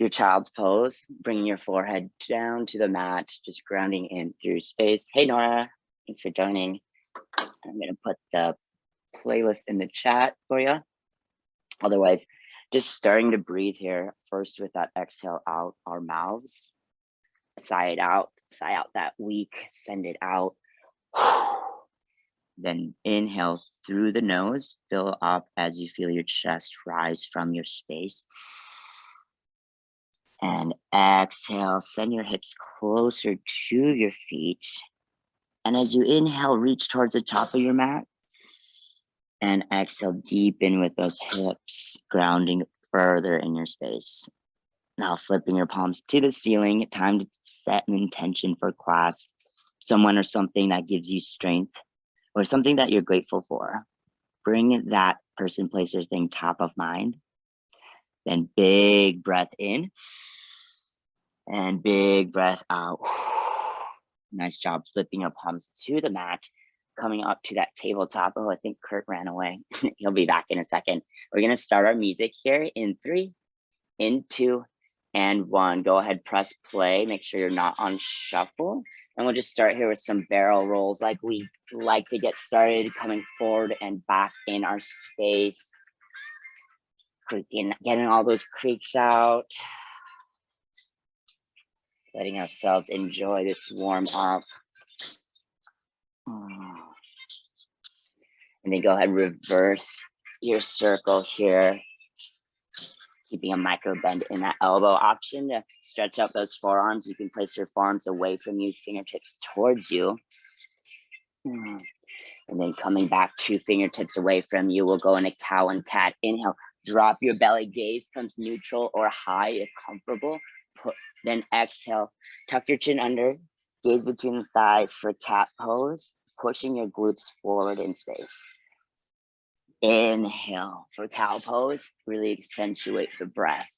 your child's pose, bringing your forehead down to the mat, just grounding in through space. Hey, Nora, thanks for joining. I'm going to put the playlist in the chat for you. Otherwise, just starting to breathe here first with that exhale out our mouths. Sigh out that weak, send it out. Then inhale through the nose, fill up as you feel your chest rise from your space. And exhale, send your hips closer to your feet. And as you inhale, reach towards the top of your mat. And exhale, deepen with those hips, grounding further in your space. Now flipping your palms to the ceiling, time to set an intention for class, someone or something that gives you strength, or something that you're grateful for. Bring that person, place, or thing top of mind. Then big breath in and big breath out. Nice job flipping your palms to the mat, coming up to that tabletop. Oh, I think Kurt ran away. He'll be back in a second. We're gonna start our music here in 3, in 2, and 1. Go ahead, press play. Make sure you're not on shuffle. And we'll just start here with some barrel rolls like we like to get started, coming forward and back in our space. Creaking, getting all those creaks out. Letting ourselves enjoy this warm up. And then go ahead, reverse your circle here. Keeping a micro bend in that elbow option to stretch out those forearms. You can place your forearms away from you, fingertips towards you. And then coming back 2 fingertips away from you, we'll go into cow and cat. Inhale, drop your belly, gaze comes neutral or high if comfortable. Then exhale, tuck your chin under, gaze between the thighs for cat pose, pushing your glutes forward in space. Inhale for cow pose, really accentuate the breath.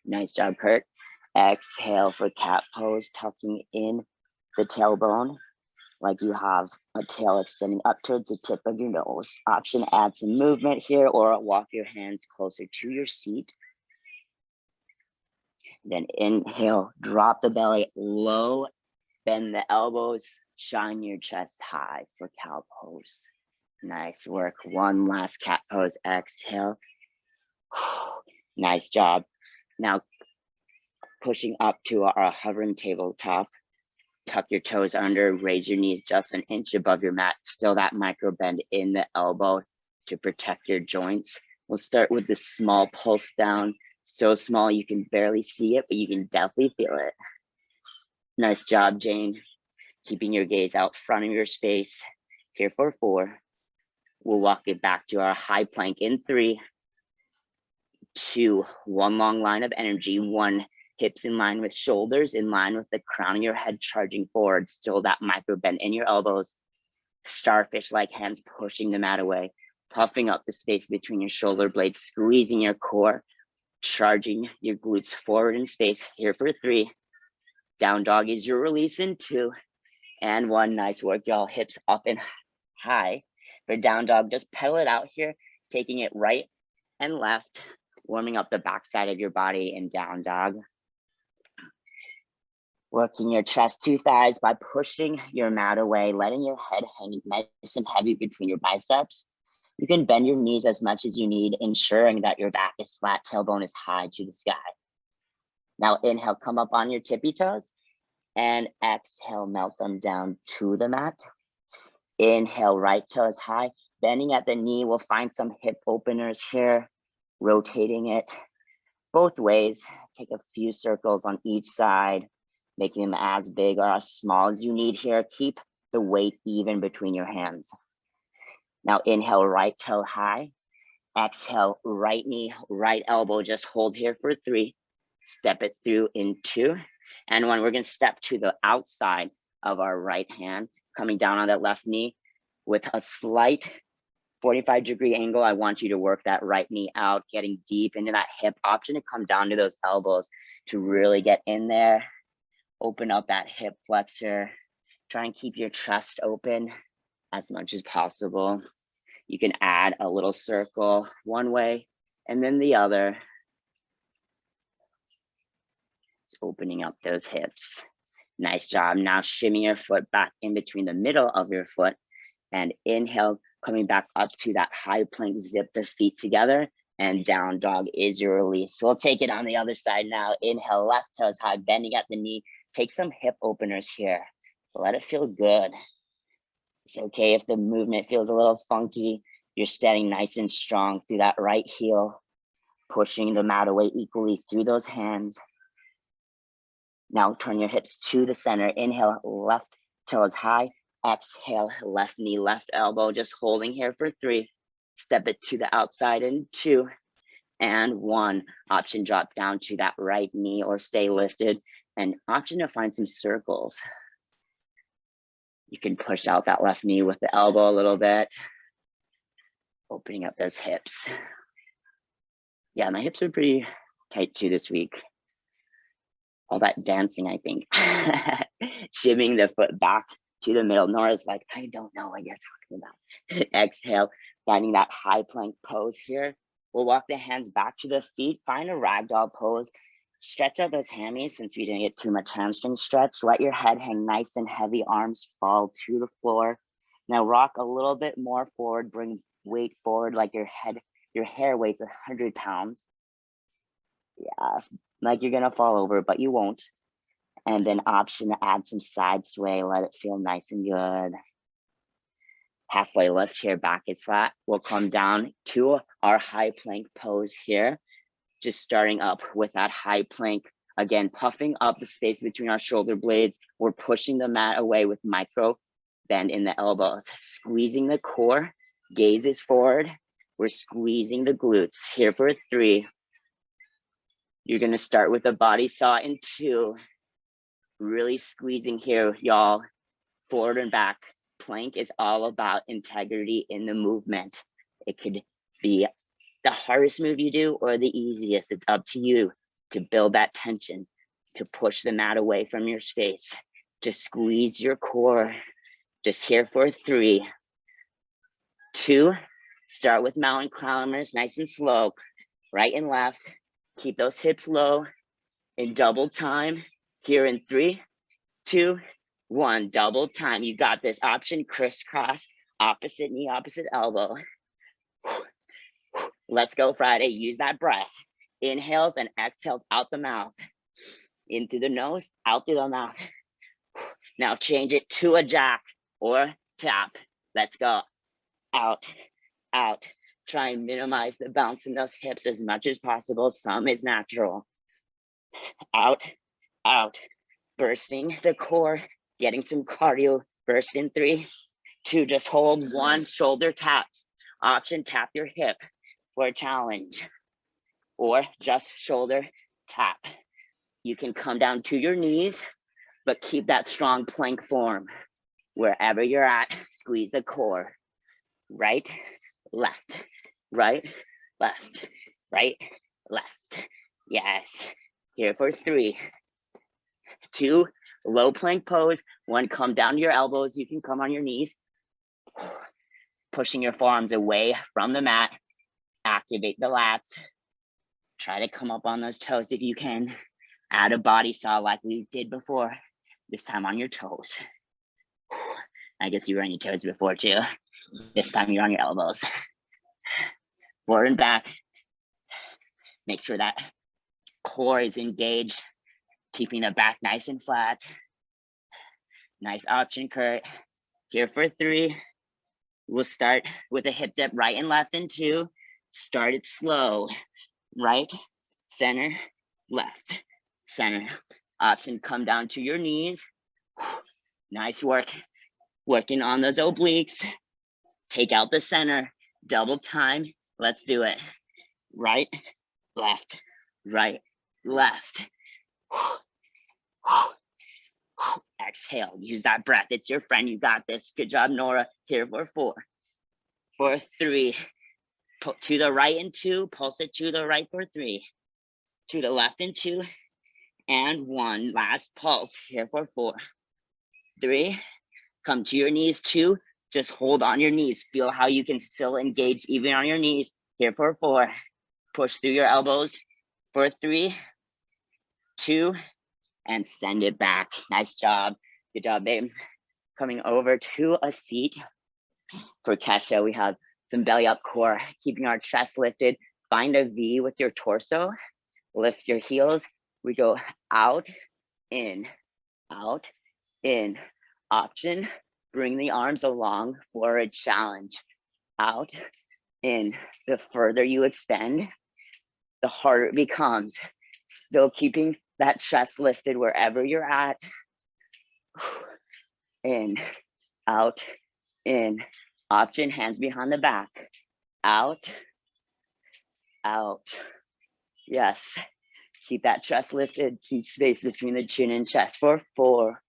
Nice job, Kurt. Exhale for cat pose, tucking in the tailbone like you have a tail extending up towards the tip of your nose. Option, add some movement here or walk your hands closer to your seat. Then inhale, drop the belly low, bend the elbows, shine your chest high for cow pose. Nice work. One last cat pose. Exhale. Nice job. Now pushing up to our hovering tabletop. Tuck your toes under, raise your knees just an inch above your mat. Still that micro bend in the elbow to protect your joints. We'll start with this small pulse down. So small you can barely see it, but you can definitely feel it. Nice job, Jane. Keeping your gaze out front of your space. Here for 4. We'll walk it back to our high plank in 3, 2, 1 long line of energy. 1, hips in line with shoulders, in line with the crown of your head, charging forward. Still that micro bend in your elbows. Starfish-like hands pushing the mat away. Puffing up the space between your shoulder blades, squeezing your core, charging your glutes forward in space. Here for 3. Down dog is your release in 2 and 1. Nice work, y'all. Hips up and high. For down dog, just pedal it out here, taking it right and left, warming up the backside of your body in down dog. Working your chest to thighs by pushing your mat away, letting your head hang nice and heavy between your biceps. You can bend your knees as much as you need, ensuring that your back is flat, tailbone is high to the sky. Now inhale, come up on your tippy toes, and exhale, melt them down to the mat. Inhale, right toes high, bending at the knee. We'll find some hip openers here, rotating it both ways. Take a few circles on each side, making them as big or as small as you need here. Keep the weight even between your hands. Now inhale, right toe high. Exhale, right knee, right elbow. Just hold here for 3. Step it through in 2. And 1, we're going to step to the outside of our right hand, coming down on that left knee with a slight 45-degree angle. I want you to work that right knee out, getting deep into that hip. Option to come down to those elbows to really get in there. Open up that hip flexor. Try and keep your chest open as much as possible. You can add a little circle one way and then the other. Just opening up those hips. Nice job. Now shimmy your foot back in between the middle of your foot and inhale, coming back up to that high plank, zip the feet together, and down dog is your release. So we'll take it on the other side now. Inhale, left toes high, bending at the knee. Take some hip openers here. Let it feel good. It's okay if the movement feels a little funky. You're standing nice and strong through that right heel, pushing the mat away equally through those hands. Now turn your hips to the center. Inhale, left toes high. Exhale, left knee, left elbow. Just holding here for 3. Step it to the outside in 2 and 1. Option drop down to that right knee or stay lifted. And option to find some circles. You can push out that left knee with the elbow a little bit. Opening up those hips. Yeah, my hips are pretty tight too this week. All that dancing, I think. Shimming the foot back to the middle. Nora's like, I don't know what you're talking about. Exhale, finding that high plank pose here. We'll walk the hands back to the feet. Find a ragdoll pose. Stretch out those hammies since we didn't get too much hamstring stretch. Let your head hang nice and heavy. Arms fall to the floor. Now rock a little bit more forward. Bring weight forward like your hair weighs 100 pounds. Yeah, like you're gonna fall over, but you won't. And then option to add some side sway. Let it feel nice and good. Halfway lift, chair back is flat. We'll come down to our high plank pose here. Just starting up with that high plank. Again, puffing up the space between our shoulder blades. We're pushing the mat away with micro bend in the elbows. Squeezing the core, gaze is forward. We're squeezing the glutes. Here for 3. You're gonna start with a body saw in 2. Really squeezing here, y'all. Forward and back. Plank is all about integrity in the movement. It could be the hardest move you do or the easiest. It's up to you to build that tension, to push the mat away from your space, to squeeze your core. Just here for 3, 2. Start with mountain climbers, nice and slow. Right and left. Keep those hips low in double time. Here in 3, 2, 1. Double time. You got this. Option crisscross, opposite knee, opposite elbow. Let's go Friday. Use that breath. Inhales and exhales out the mouth. In through the nose, out through the mouth. Now change it to a jack or tap. Let's go. Out, out. Try and minimize the bounce in those hips as much as possible. Some is natural. Out, out. Bursting the core, getting some cardio. Burst in 3, 2. Just hold 1. Shoulder taps. Option tap your hip for a challenge, or just shoulder tap. You can come down to your knees, but keep that strong plank form. Wherever you're at, squeeze the core. Right, left, right, left, right, left. Yes. Here for 3, 2. Low plank pose. 1, come down to your elbows. You can come on your knees. Pushing your forearms away from the mat. Activate the lats. Try to come up on those toes if you can. Add a body saw like we did before. This time on your toes. I guess you were on your toes before too. This time you're on your elbows. Forward and back. Make sure that core is engaged. Keeping the back nice and flat. Nice option, Kurt. Here for 3. We'll start with a hip dip right and left in 2. Start it slow. Right, center, left, center. Option, come down to your knees. Nice work. Working on those obliques. Take out the center. Double time. Let's do it. Right, left, right, left. Exhale. Use that breath. It's your friend. You got this. Good job, Nora. Here for 4. For 3. To the right in 2. Pulse it to the right for 3. To the left in 2. And 1. Last pulse. Here for 4. 3. Come to your knees. 2. Just hold on your knees. Feel how you can still engage even on your knees. Here for 4. Push through your elbows. For 3, 2, and send it back. Nice job. Good job, babe. Coming over to a seat. For Kesha, we have some belly up core, keeping our chest lifted. Find a V with your torso. Lift your heels. We go out, in, option. Bring the arms along for a challenge. Out, in. The further you extend, the harder it becomes. Still keeping that chest lifted wherever you're at. In, out, in. Option, hands behind the back. Out. Yes. Keep that chest lifted. Keep space between the chin and chest for 4,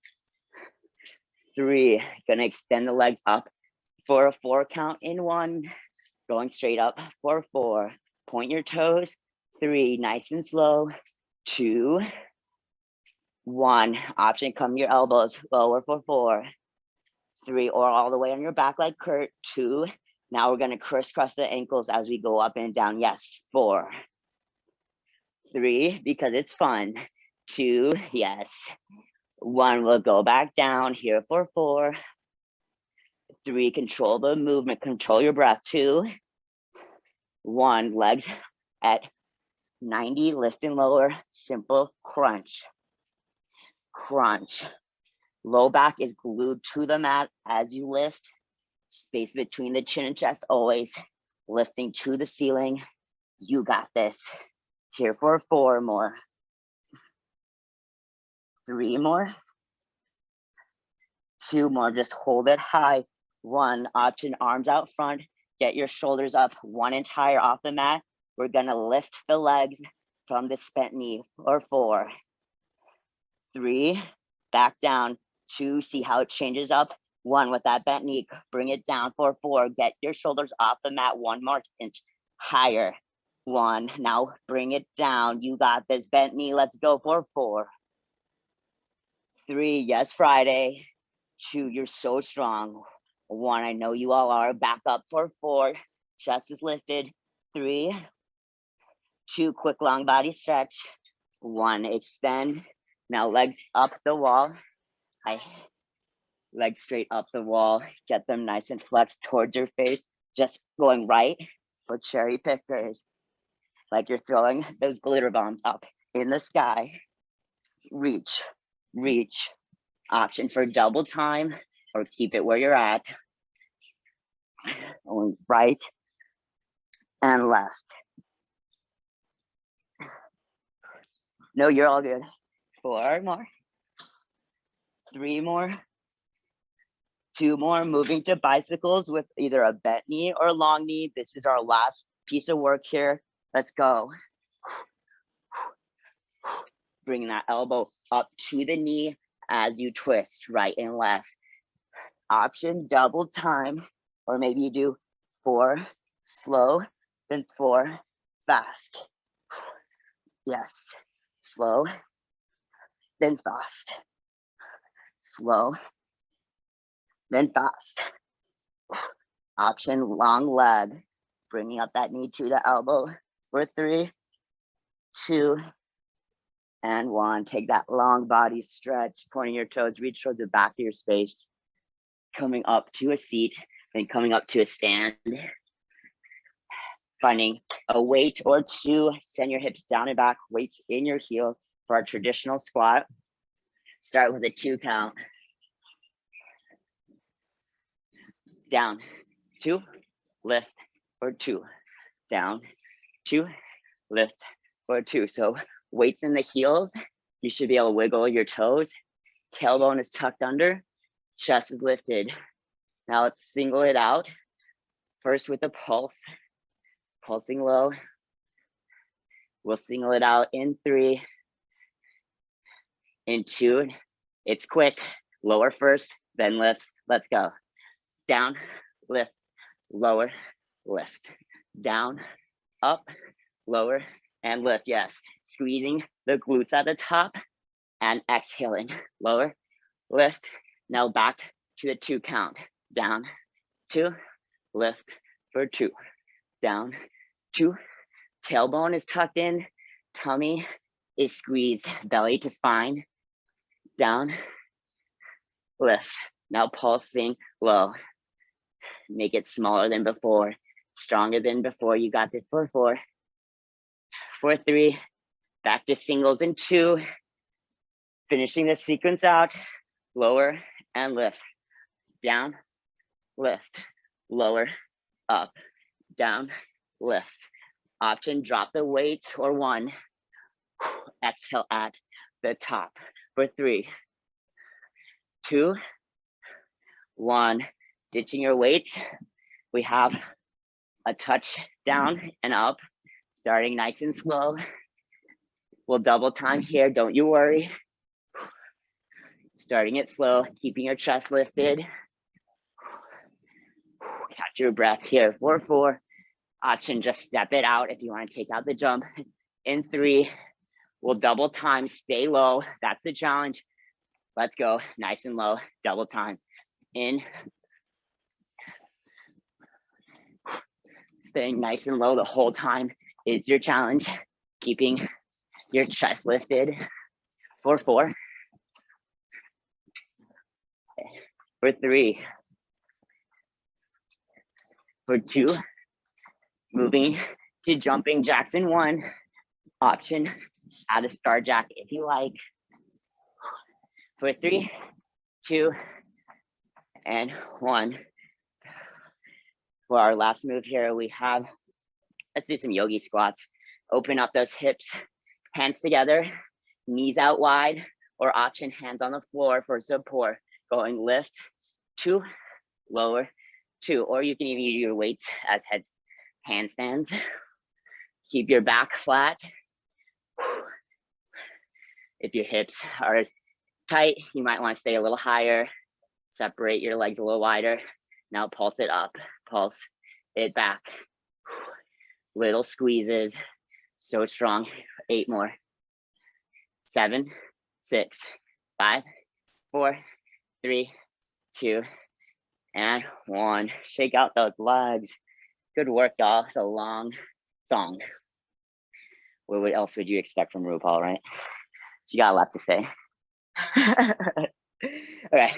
3. Gonna extend the legs up for a 4 count in 1. Going straight up for 4. Point your toes. 3. Nice and slow. 2, 1. Option, come your elbows lower for 4, 3, or all the way on your back like Kurt. 2. Now we're gonna crisscross the ankles as we go up and down. Yes. 4, 3, because it's fun. 2, yes. 1, we'll go back down here for 4, 3, control the movement, control your breath. 2, 1, legs at 90, lift and lower, simple crunch. Crunch. Low back is glued to the mat as you lift. Space between the chin and chest, always lifting to the ceiling. You got this. Here for 4 more. 3 more. 2 more, just hold it high. 1, option, arms out front. Get your shoulders up 1 inch higher off the mat. We're gonna lift the legs from the bent knee for 4, 3, back down. 2, see how it changes up. 1, with that bent knee, bring it down for 4. Get your shoulders off the mat 1 more inch higher. 1, now bring it down. You got this, bent knee, let's go for 4, 3, yes, Friday. 2, you're so strong. 1, I know you all are. Back up for 4, chest is lifted. 3, 2, quick long body stretch. 1, extend. Now legs up the wall. Legs straight up the wall. Get them nice and flexed towards your face. Just going right for cherry pickers. Like you're throwing those glitter bombs up in the sky. Reach, reach. Option for double time or keep it where you're at. Going right and left. No, you're all good. 4 more. 3 more. 2 more. Moving to bicycles with either a bent knee or long knee. This is our last piece of work here. Let's go. Bring that elbow up to the knee as you twist right and left. Option, double time, or maybe you do 4 slow, then 4 fast. Yes, slow, then fast. Slow, then fast. Option, long leg, bringing up that knee to the elbow for 3, 2, and 1. Take that long body stretch, pointing your toes, reach towards the back of your space. Coming up to a seat, then coming up to a stand. Finding a weight or 2, send your hips down and back, weights in your heels for our traditional squat. Start with a 2 count. Down, 2, lift for 2. Down, 2, lift for 2. So weights in the heels, you should be able to wiggle your toes. Tailbone is tucked under, chest is lifted. Now let's single it out. First with the pulse, pulsing low. We'll single it out in 3, in 2. It's quick, lower first, then lift. Let's go. Down, lift, lower, lift. Down, up, lower, and lift. Yes, squeezing the glutes at the top and exhaling. Lower, lift. Now back to the 2 count. Down, 2, lift for 2. Down, 2. Tailbone is tucked in. Tummy is squeezed. Belly to spine. down, lift. Now pulsing low. Make it smaller than before, stronger than before. You got this for 4, for 3, back to singles in 2. Finishing the sequence out, lower and lift, down, lift, lower, up, down, lift. Option, drop the weights or 1. Exhale at the top for 3, 2, 1. Ditching your weights. We have a touch down and up, starting nice and slow. We'll double time here, don't you worry. Starting it slow, keeping your chest lifted. Catch your breath here for 4. Option, just step it out if you want to take out the jump. In 3, we'll double time, stay low. That's the challenge. Let's go, nice and low, double time. In. Staying nice and low the whole time is your challenge. Keeping your chest lifted for 4. For 3. For 2. Moving to jumping jacks in 1. Option, add a star jack if you like. For 3, 2, and 1. For our last move here, we have, let's do some yogi squats. Open up those hips, hands together, knees out wide, or option, hands on the floor for support. Going lift, 2, lower, 2, or you can even use your weights as handstands. Keep your back flat. If your hips are tight, you might want to stay a little higher. Separate your legs a little wider. Now pulse it up, pulse it back. Little squeezes, so strong. 8 more. 7, 6, 5, 4, 3, 2, and 1. Shake out those legs. Good work, y'all. It's a long song. What else would you expect from RuPaul, right? She got a lot to say. Okay,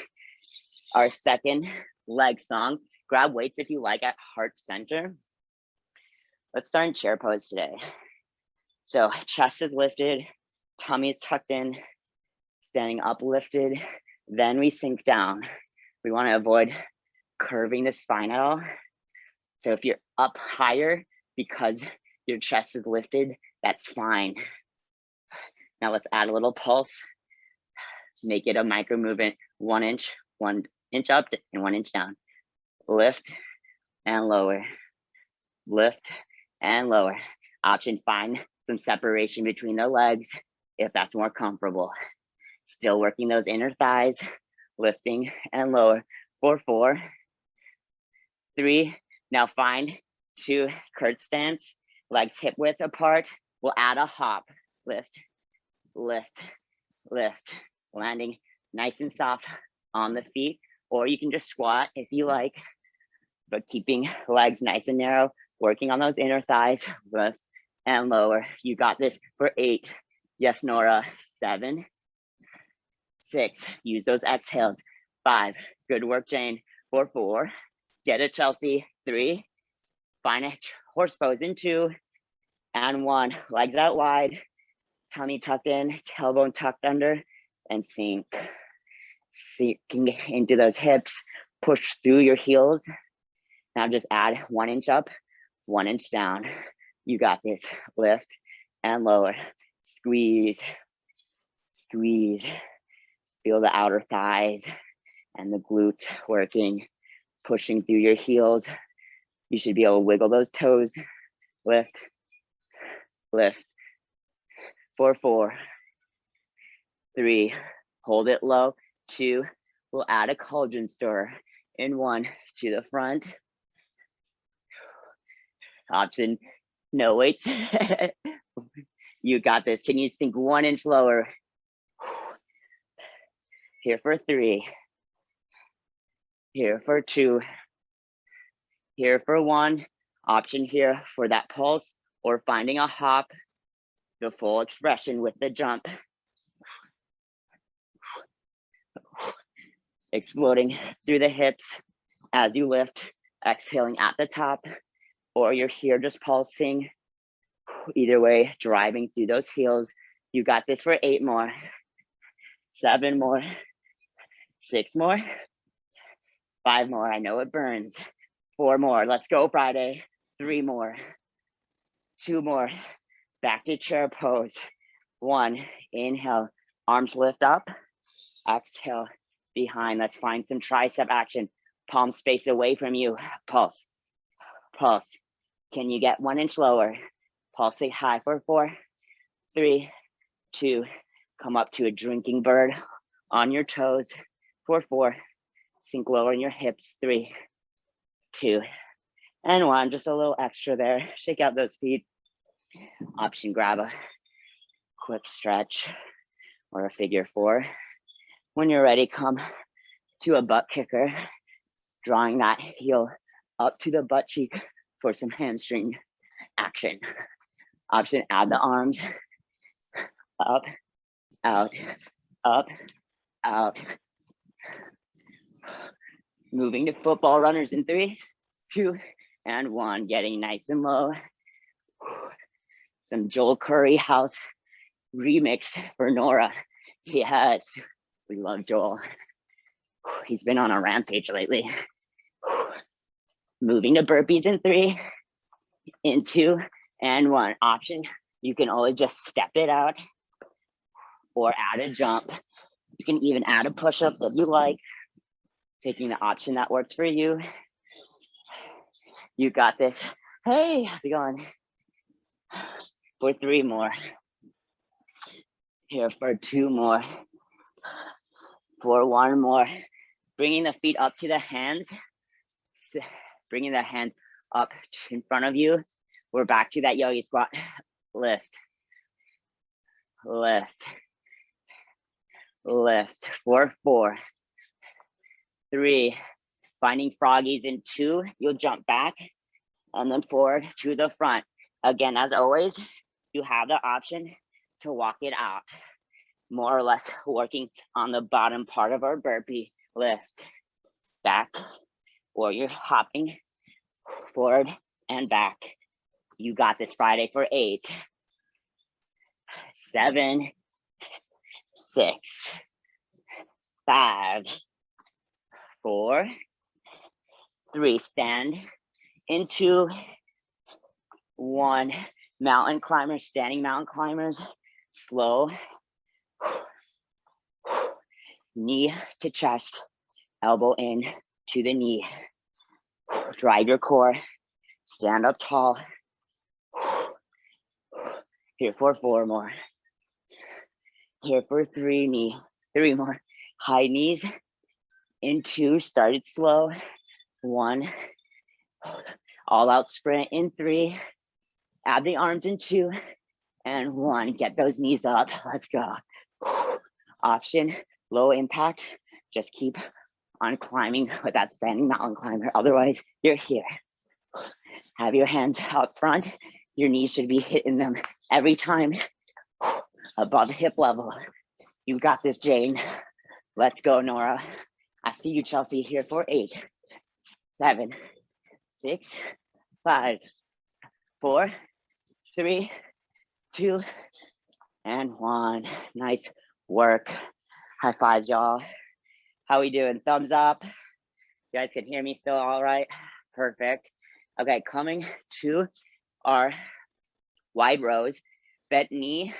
our second leg song. Grab weights if you like at heart center. Let's start in chair pose today. So chest is lifted, tummy is tucked in, standing up lifted. Then we sink down. We want to avoid curving the spine at all. So if you're up higher because your chest is lifted, that's fine. Now let's add a little pulse. Make it a micro movement, 1 inch up and 1 inch down. Lift and lower, lift and lower. Option, find some separation between the legs if that's more comfortable. Still working those inner thighs, lifting and lower for 4, 3. Now find 2 curd stance, legs hip width apart. We'll add a hop, lift, lift, lift, landing nice and soft on the feet, or you can just squat if you like, but keeping legs nice and narrow, working on those inner thighs, lift and lower. You got this for 8. Yes, Nora. 7, 6. Use those exhales. 5. Good work, Jane. For 4. Get it, Chelsea. 3. Find a horse pose in 2. And 1. Legs out wide. Tummy tucked in. Tailbone tucked under. And sink. Sinking into those hips. Push through your heels. Now just add 1 inch up, 1 inch down. You got this. Lift and lower. Squeeze, squeeze. Feel the outer thighs and the glutes working, pushing through your heels. You should be able to wiggle those toes. Lift, lift. For 4, 3. Hold it low. 2. We'll add a cauldron stir. In 1, to the front. Option, no weights. You got this. Can you sink 1 inch lower? Here for 3. Here for 2. Here for 1. Option here for that pulse or finding a hop, the full expression with the jump. exploding through the hips as you lift, exhaling at the top, or you're here just pulsing. Either way, driving through those heels. You got this for 8 more, 7 more, 6 more, 5 more. I know it burns. 4 more. Let's go, Friday. 3 more, 2 more. Back to chair pose. 1. Inhale, arms lift up. Exhale, behind. Let's find some tricep action. Palm space away from you. Pulse, pulse. Can you get 1 inch lower? Pulsate high for 4, 3, 2. Come up to a drinking bird on your toes for 4. Sink lower in your hips. 3, 2, and 1. Just a little extra there. Shake out those feet. Option, grab a quick stretch or a figure 4. When you're ready, come to a butt kicker, drawing that heel up to the butt cheek for some hamstring action. Option, add the arms up, out, up, out. Moving to football runners in 3, 2, and 1. Getting nice and low. Some Joel Curry house remix for Nora. Yes, we love Joel. He's been on a rampage lately. Moving to burpees in 3, in 2, and 1. Option, you can always just step it out or add a jump. You can even add a push-up if you like, taking the option that works for you. You got this. Hey, how's it going? For 3 more. Here for 2 more. For 1 more. Bringing the feet up to the hands. Bringing the hands up in front of you. We're back to that yogi squat. Lift, lift, lift. For 4, 3. Finding froggies in 2. You'll jump back and then forward to the front. Again, as always, you have the option to walk it out. More or less working on the bottom part of our burpee. Lift, back, or you're hopping forward and back. You got this, Friday for 8, 7, 6, 5, 4, 3. Stand into 1. Mountain climbers, standing mountain climbers. Slow. Knee to chest, elbow in to the knee. Drive your core. Stand up tall. Here for 4 more. Here for 3 more. High knees in 2. Started slow. 1. All out sprint in 3. Add the arms in 2 and 1. Get those knees up. Let's go. Option, low impact. Just keep on climbing with that standing mountain climber. Otherwise, you're here. Have your hands up front. Your knees should be hitting them every time above hip level. You got this, Jane. Let's go, Nora. I see you, Chelsea, here for 8, 7, 6, 5, 4, 3, 2, and 1. Nice work. High fives, y'all. How we doing? Thumbs up. You guys can hear me still all right? Perfect. Okay, coming to our wide rows. Bent knee,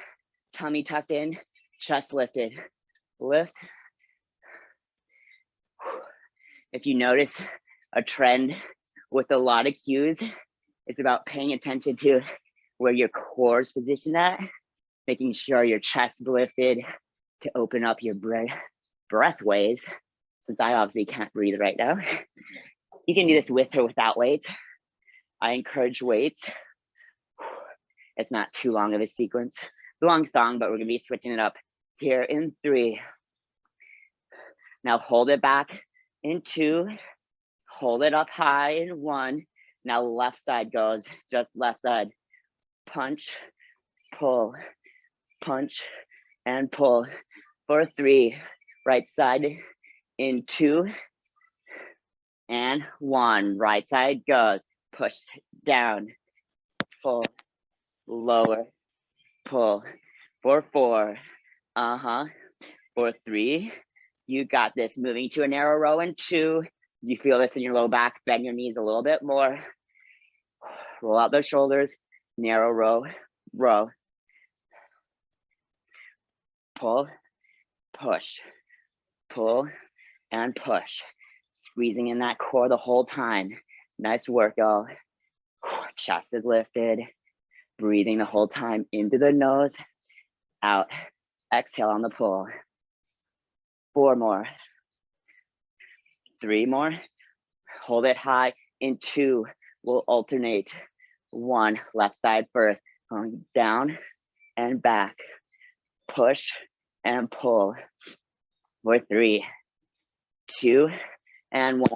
tummy tucked in, chest lifted. Lift. If you notice a trend with a lot of cues, it's about paying attention to where your core is positioned at, making sure your chest is lifted to open up your breath ways. Since I obviously can't breathe right now, you can do this with or without weights. I encourage weights. It's not too long of a sequence. It's a long song, but we're gonna be switching it up here in 3. Now hold it back in 2. Hold it up high in 1. Now left side goes, just left side. Punch, pull, punch, and pull. For 3. Right side in 2 and 1. Right side goes. Push down, pull, lower, pull. For 4. For 3. You got this. Moving to a narrow row in 2. You feel this in your low back. Bend your knees a little bit more. Roll out those shoulders. Narrow row, row. Pull, push, pull, and push. Squeezing in that core the whole time. Nice work, y'all. Chest is lifted. Breathing the whole time into the nose, out. Exhale on the pull. 4 more. 3 more. Hold it high. In 2, we'll alternate. 1, left side first. Going down and back. Push and pull. For 3, 2, and 1.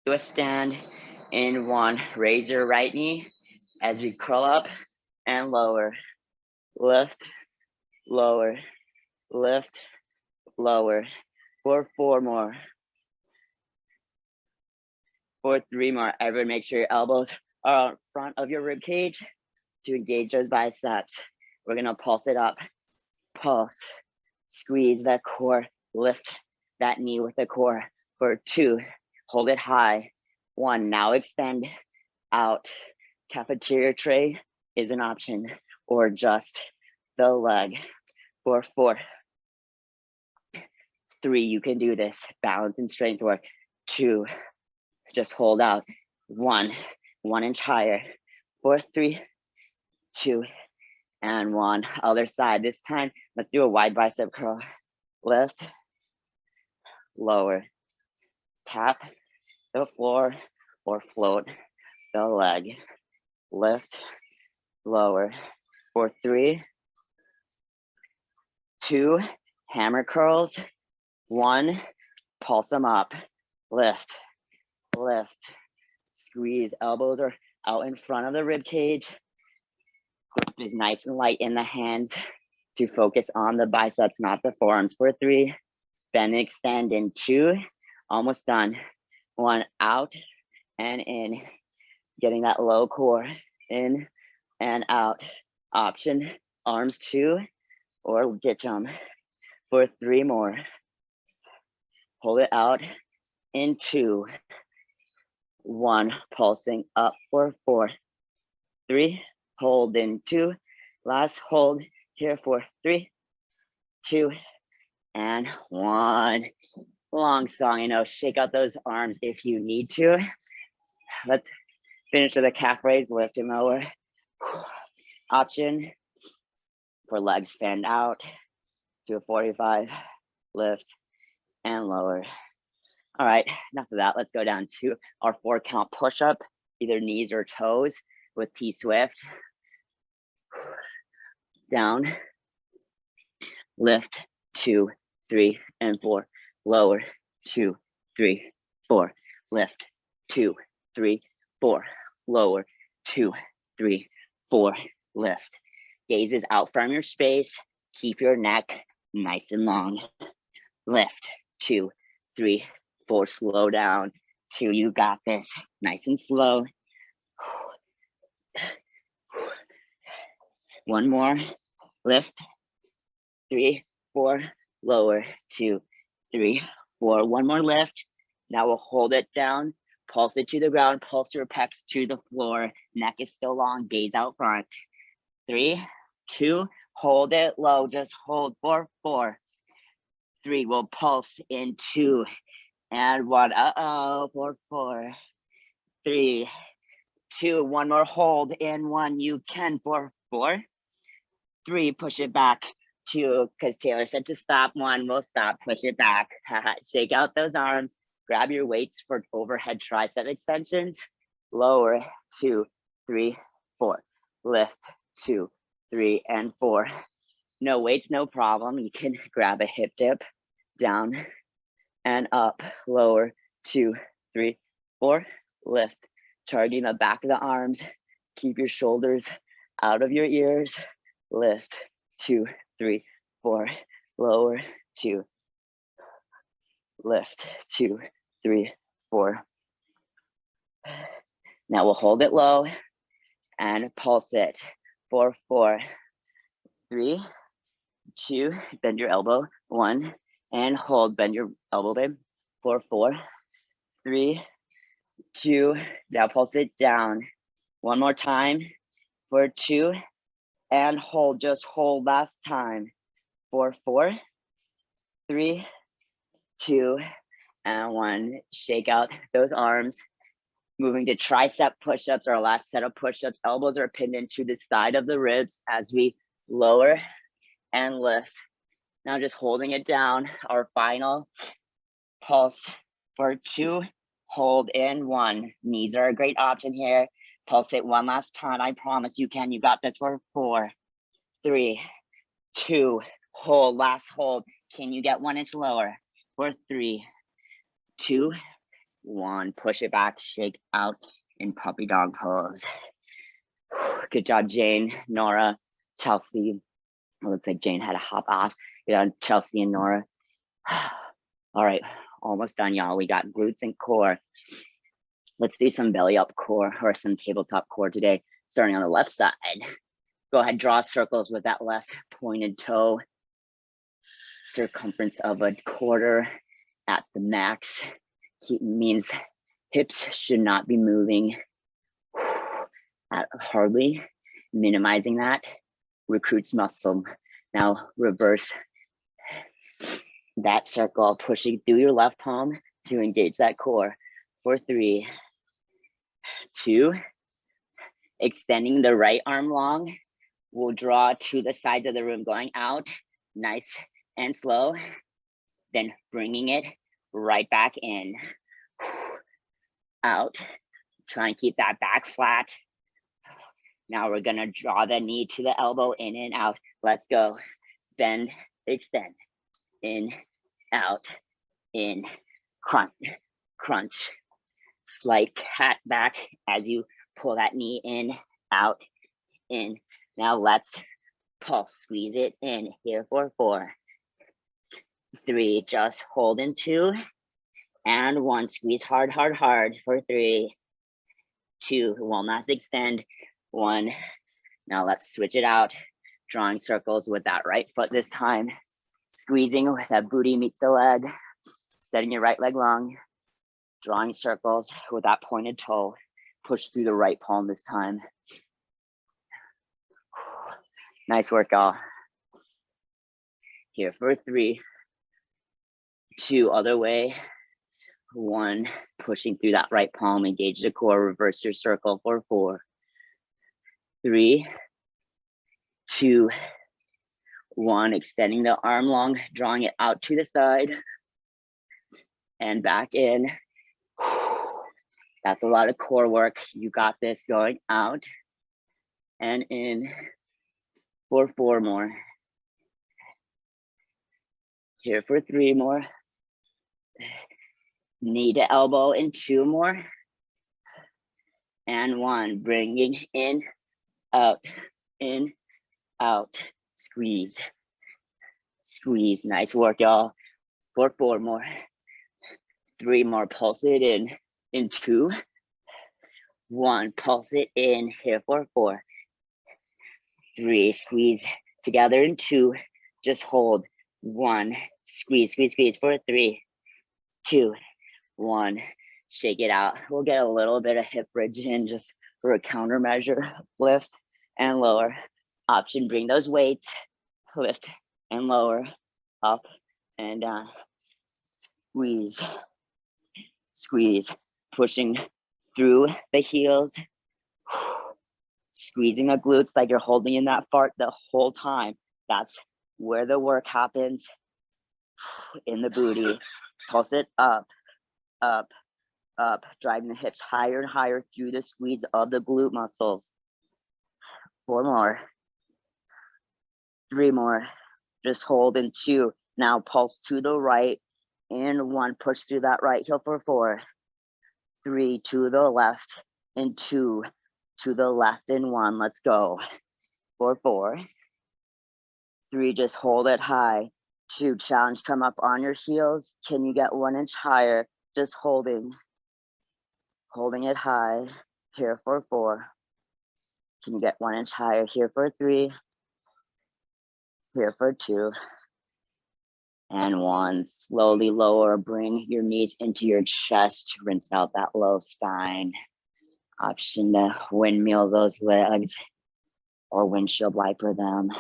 Do a stand in 1. Raise your right knee as we curl up and lower. Lift, lower, lift, lower. For 4 more. For 3 more. Everyone make sure your elbows are in front of your rib cage to engage those biceps. We're gonna pulse it up. Pulse. Squeeze that core. Lift that knee with the core. For 2. Hold it high. 1. Now extend out. Cafeteria tray is an option, or just the leg. For 4. 3. You can do this. Balance and strength work. 2. Just hold out. 1. 1 inch higher. For 3, 2, and 1. Other side. This time, let's do a wide bicep curl. Lift, lower, tap the floor or float the leg. Lift, lower. For 3, 2, hammer curls. 1, pulse them up. Lift, lift, squeeze. Elbows are out in front of the rib cage. Grip is nice and light in the hands to focus on the biceps, not the forearms. For 3, bend and extend in 2, almost done. 1, out and in, getting that low core, in and out. Option, arms 2, or get them. For 3 more. Hold it out in 2, 1, pulsing up for 4, 3, hold in 2, last hold here for 3, 2, and 1. Long song, shake out those arms if you need to. Let's finish with a calf raise, lift and lower. Option for legs fan out to a 45, lift and lower. All right, enough of that. Let's go down to our 4 count push-up, either knees or toes with T Swift. Down, lift, 2, 3, and 4. Lower, 2, 3, 4. Lift, 2, 3, 4. Lower, 2, 3, 4. Lift. Gaze is out from your space. Keep your neck nice and long. Lift, 2, 3, 4. Slow down. 2, you got this. Nice and slow. 1 more. Lift, 3, 4. Lower, 2, 3, 4. 1 more lift. Now we'll hold it down. Pulse it to the ground. Pulse your pecs to the floor. Neck is still long. Gaze out front. 3, 2. Hold it low. Just hold for 4, 3. We'll pulse in 2 and 1. For 4, 3, 2. 1 more hold in 1. You can for 4, 3. Push it back. 2, because Taylor said to stop. 1, we'll stop. Push it back. Shake out those arms. Grab your weights for overhead tricep extensions. Lower, 2, 3, 4. Lift, 2, 3, and 4. No weights, no problem. You can grab a hip dip, down and up. Lower, 2, 3, 4. Lift, targeting the back of the arms. Keep your shoulders out of your ears. Lift, 2, 3, 4. Lower, 2. Lift, 2, 3, 4. Now we'll hold it low and pulse it. 4, 4, 3, 2. Bend your elbow. 1 and hold. Bend your elbow, babe. 4, 4, 3, 2. Now pulse it down. One more time. For 2 and hold. Just hold last time. 4, 4, 3, 2, and 1. Shake out those arms. Moving to tricep push-ups, our last set of push-ups. Elbows are pinned into the side of the ribs as we lower and lift. Now just holding it down. Our final pulse for 2. Hold in 1. Knees are a great option here. Pulse it one last time. I promise you can. You got this for 4, 3, 2. Hold, last hold. Can you get 1 inch lower? For 3, 2, 1. Push it back, shake out in puppy dog pose. Good job, Jane, Nora, Chelsea. It looks like Jane had to hop off. Good job, Chelsea and Nora. All right, almost done, y'all. We got glutes and core. Let's do some belly up core or some tabletop core today, starting on the left side. Go ahead, draw circles with that left pointed toe. Circumference of a quarter at the max. Means hips should not be moving hardly. Minimizing that recruits muscle. Now reverse that circle, pushing through your left palm to engage that core. For 3, 2, extending the right arm long. We'll draw to the sides of the room, going out, nice and slow. Then bringing it right back in. Out. Try and keep that back flat. Now we're gonna draw the knee to the elbow, in and out. Let's go. Bend, extend. In, out, in, crunch, crunch. Slight cat back as you pull that knee in, out, in. Now let's pulse, squeeze it in here for 4, 3, just hold in 2, and 1. Squeeze hard, hard, hard for 3, 2. One last extend, 1. Now let's switch it out, drawing circles with that right foot this time. Squeezing with that booty meets the leg, setting your right leg long. Drawing circles with that pointed toe. Push through the right palm this time. Nice work, y'all. Here for 3, 2, other way. 1, pushing through that right palm, engage the core, reverse your circle for 4, 3, 2, 1, extending the arm long, drawing it out to the side and back in. That's a lot of core work. You got this. Going out and in for 4 more. Here for 3 more. Knee to elbow in 2 more. And 1, bringing in, out, squeeze, squeeze. Nice work, y'all. For 4 more. 3 more, pulse it in 2, 1, pulse it in here for 4, 3, squeeze together in 2, just hold, 1, squeeze, squeeze, squeeze for 3, 2, 1, shake it out. We'll get a little bit of hip bridge in just for a countermeasure, lift and lower. Option, bring those weights, lift and lower, up and down, squeeze, squeeze, pushing through the heels, squeezing the glutes like you're holding in that fart the whole time. That's where the work happens, in the booty. Pulse it up, up, up, driving the hips higher and higher through the squeeze of the glute muscles. 4 more, 3 more, just hold in 2. Now pulse to the right, in 1, push through that right heel for 4, 3, to the left, and 2, to the left in 1. Let's go. For 4. 3, just hold it high. 2, challenge, come up on your heels. Can you get 1 inch higher? Just holding it high. Here for 4. Can you get 1 inch higher? Here for 3. Here for 2. And 1. Slowly lower, bring your knees into your chest. Rinse out that low spine. Option to windmill those legs or windshield wiper them.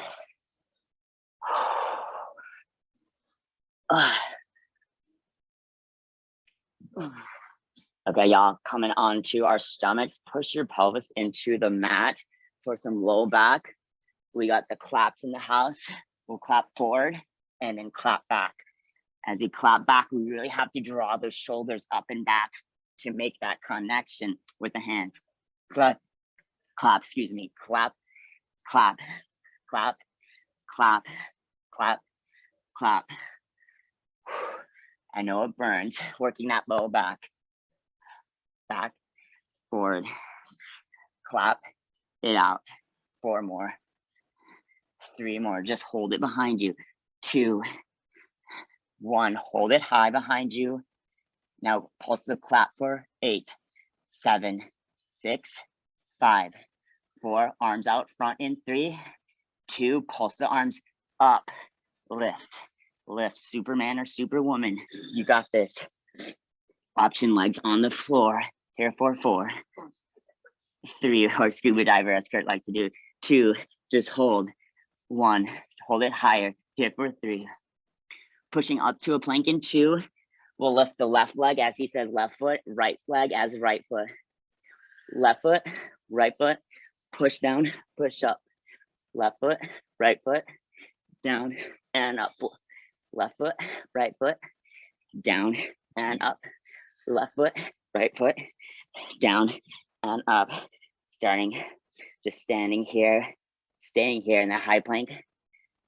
Okay, y'all, coming on to our stomachs. Push your pelvis into the mat for some low back. We got the claps in the house. We'll clap forward and then clap back. As you clap back, we really have to draw those shoulders up and back to make that connection with the hands. Clap, clap, excuse me, clap, clap, clap, clap, clap, clap. I know it burns, working that low back. Back, forward, clap it out. 4 more. 3 more, just hold it behind you. 2, 1, hold it high behind you. Now pulse the clap for 8, 7, 6, 5, 4, arms out front in 3, 2, pulse the arms up, lift, lift, Superman or Superwoman, you got this. Option legs on the floor, here for 4, 3, or scuba diver as Kurt likes to do, 2, just hold, 1, hold it higher, here for 3. Pushing up to a plank in 2, we'll lift the left leg as he says left foot, right leg as right foot. Left foot, right foot, push down, push up. Left foot, right foot, down and up. Left foot, right foot, down and up. Left foot, right foot, down and up. Starting, just standing here, staying here in that high plank,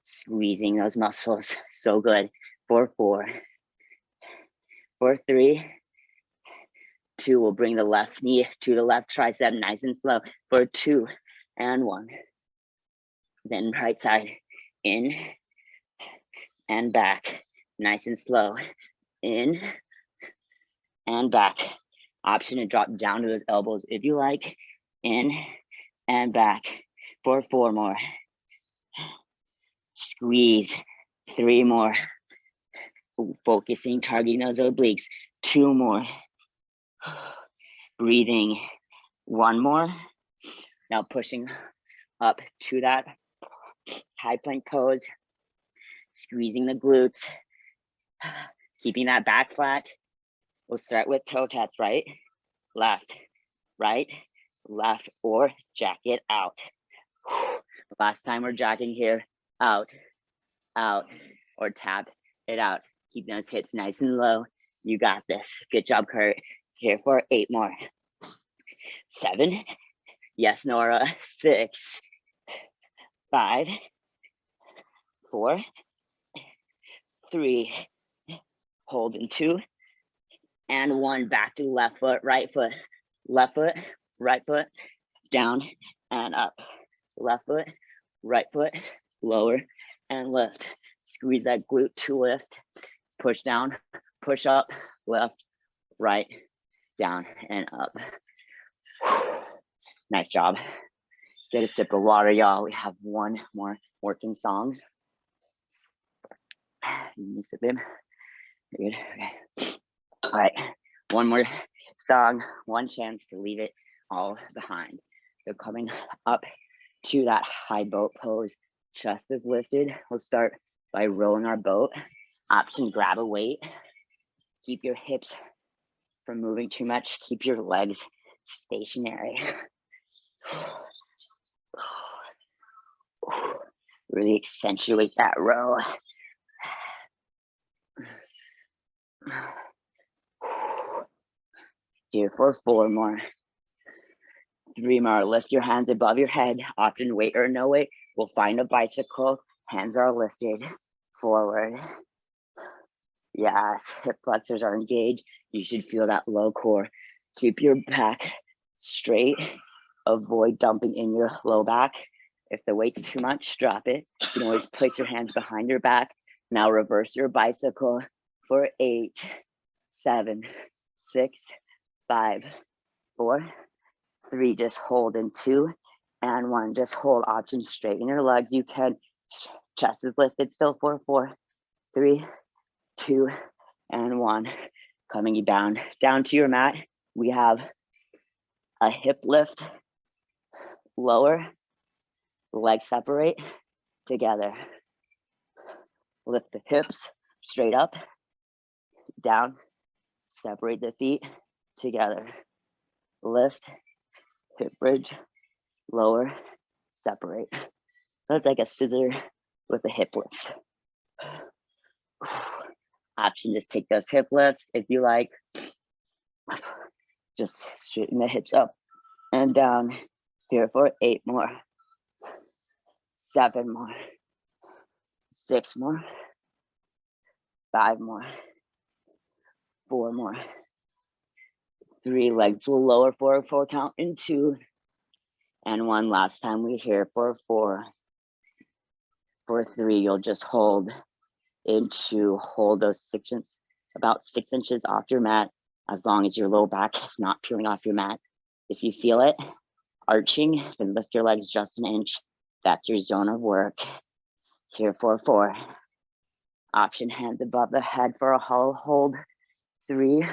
squeezing those muscles, so good. For 4, for 3, 2, we'll bring the left knee to the left tricep, nice and slow. For 2 and 1. Then right side, in and back, nice and slow. In and back. Option to drop down to those elbows if you like. In and back. For 4 more. Squeeze. 3 more. Focusing, targeting those obliques. 2 more. Breathing. 1 more. Now pushing up to that high plank pose. Squeezing the glutes. Keeping that back flat. We'll start with toe taps, right, left, or jack it out. Last time we're jacking here, out, or tap it out. Keep those hips nice and low. You got this. Good job, Kurt. Here for 8 more. 7, yes, Nora. 6, 5, 4, 3, hold in 2, and 1. Back to left foot, right foot, right foot, down and up. Left foot, right foot, lower and lift. Squeeze that glute to lift. Push down, push up, left, right, down and up. Nice job. Get a sip of water, y'all. We have 1 more working song. You sip in. Good. Okay. All right. 1 more song, 1 chance to leave it all behind. So coming up to that high boat pose, chest is lifted. We'll start by rolling our boat. Option, grab a weight. Keep your hips from moving too much. Keep your legs stationary. Really accentuate that row. Here for 4 more. 3 more. Lift your hands above your head. Often weight or no weight. We'll find a bicycle. Hands are lifted forward. Yes, hip flexors are engaged. You should feel that low core. Keep your back straight Avoid dumping in your low back. If the weight's too much, drop it. You can always place your hands behind your back. Now reverse your bicycle for 8, 7, 6, 5, 4, 3. Just hold in 2 and 1. Just hold. Option, straighten your legs. You can. Chest is lifted still for 4, 3, 2, and 1. Coming you down to your mat. We have a hip lift, lower, legs separate, together. Lift the hips straight up, down, separate the feet, together. Lift, hip bridge, lower, separate. That's like a scissor with a hip lift. Option, just take those hip lifts if you like. Just straighten the hips up and down. Here for 8 more, 7 more, 6 more, 5 more, 4 more, 3. Legs will lower for a 4 count in 2, and 1. Last time. We're here for 4. For 3, you'll just hold into, hold those 6 inches, about 6 inches off your mat, as long as your low back is not peeling off your mat. If you feel it arching, then lift your legs just an inch. That's your zone of work. Here for 4. Option, hands above the head for a hollow hold. 3.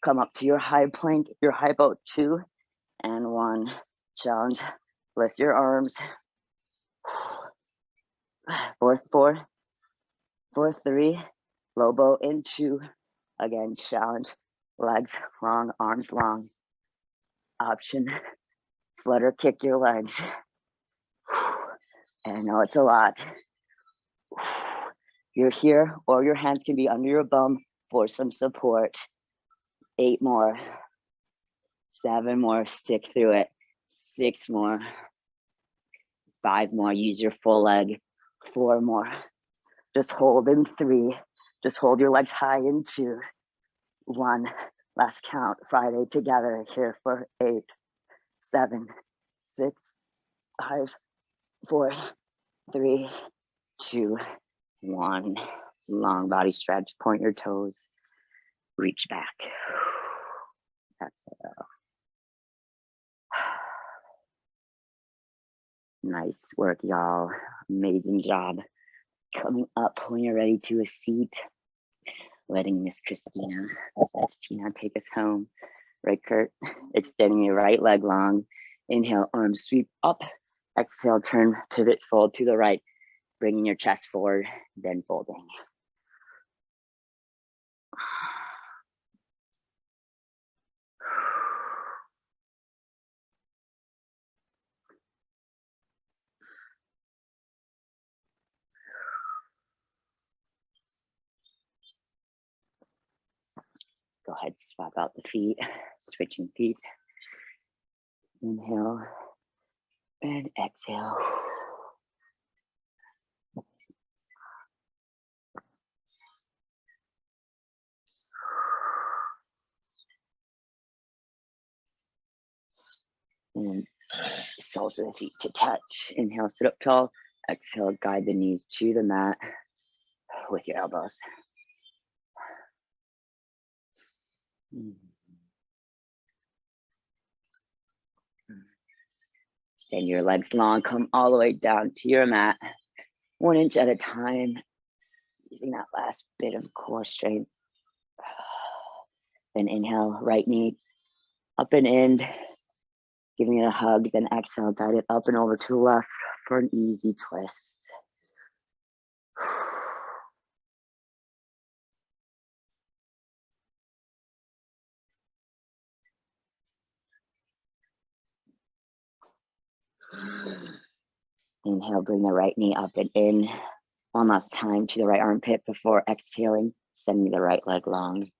Come up to your high plank, your high boat. 2 and 1. Challenge. Lift your arms. For 4. For 3. Low boat in 2. Again, challenge. Legs long, arms long. Option, flutter kick your legs. And I know it's a lot. You're here, or your hands can be under your bum for some support. 8 more. 7 more, stick through it. 6 more. 5 more, use your full leg. 4 more. Just hold in 3. Just hold your legs high in 2. 1. Last count. Friday together. Here for 8, 7, 6, 5, 4, 3, 2, 1. Long body stretch. Point your toes. Reach back. That's it. Nice work, y'all. Amazing job. Coming up when you're ready to a seat. Letting Miss Christina, Miss Tina, take us home. Right, Kurt? Extending your right leg long. Inhale, arms sweep up. Exhale, turn, pivot, fold to the right. Bringing your chest forward, then folding. Go ahead, swap out the feet, switching feet. Inhale and exhale. And soles of the feet to touch. Inhale, sit up tall. Exhale, guide the knees to the mat with your elbows. Extend your legs long, come all the way down to your mat, 1 inch at a time, using that last bit of core strength. Then inhale, right knee up and in, giving it a hug, then exhale, guide it up and over to the left for an easy twist. Inhale, bring the right knee up and in. One last time to the right armpit before exhaling, sending the right leg long.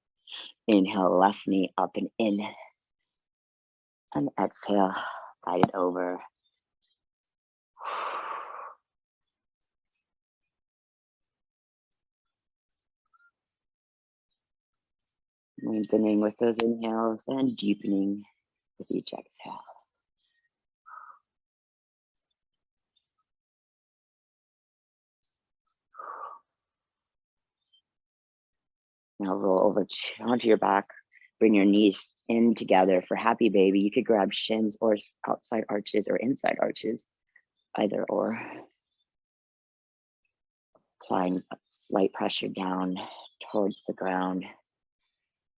Inhale, left knee up and in. And exhale, guide it over. Lengthening with those inhales and deepening with each exhale. Now roll over onto your back. Bring your knees in together for happy baby. You could grab shins or outside arches or inside arches, either or. Applying slight pressure down towards the ground.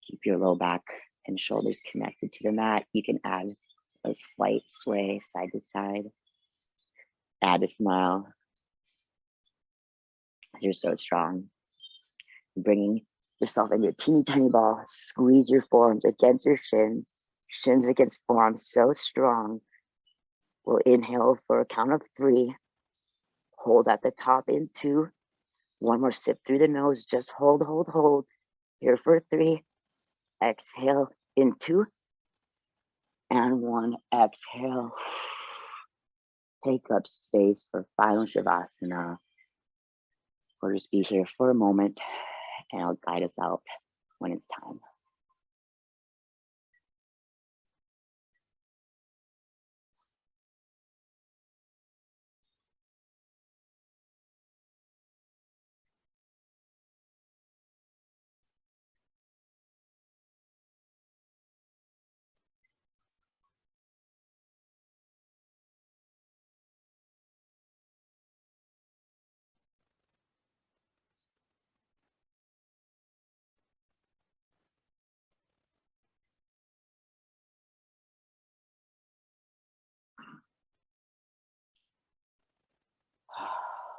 Keep your low back and shoulders connected to the mat. You can add a slight sway side to side. Add a smile. You're so strong. Bringing yourself into a teeny tiny ball. Squeeze your forearms against your shins. Shins against forearms, so strong. We'll inhale for a count of 3. Hold at the top in 2. One more sip through the nose. Just hold, hold, hold. Here for 3. Exhale in 2. And 1. Exhale. Take up space for final Shavasana. We'll just be here for a moment and I'll guide us out when it's time.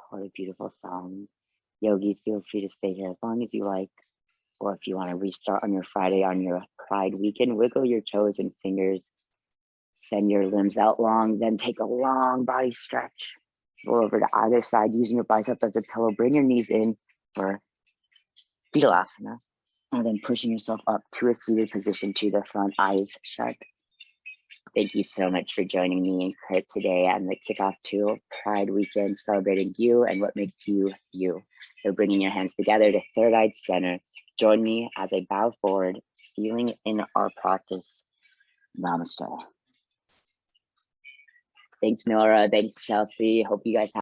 What a beautiful song. Yogis, feel free to stay here as long as you like. Or if you want to restart on your Friday on your Pride weekend, wiggle your toes and fingers. Send your limbs out long, then take a long body stretch. Roll over to either side using your biceps as a pillow. Bring your knees in for fetal asanas. And then pushing yourself up to a seated position to the front, eyes shut. Thank you so much for joining me and Kurt today on the kickoff to Pride Weekend, celebrating you and what makes you, you. So bringing your hands together to third eye center. Join me as I bow forward, sealing in our practice. Namaste. Thanks, Nora. Thanks, Chelsea. Hope you guys have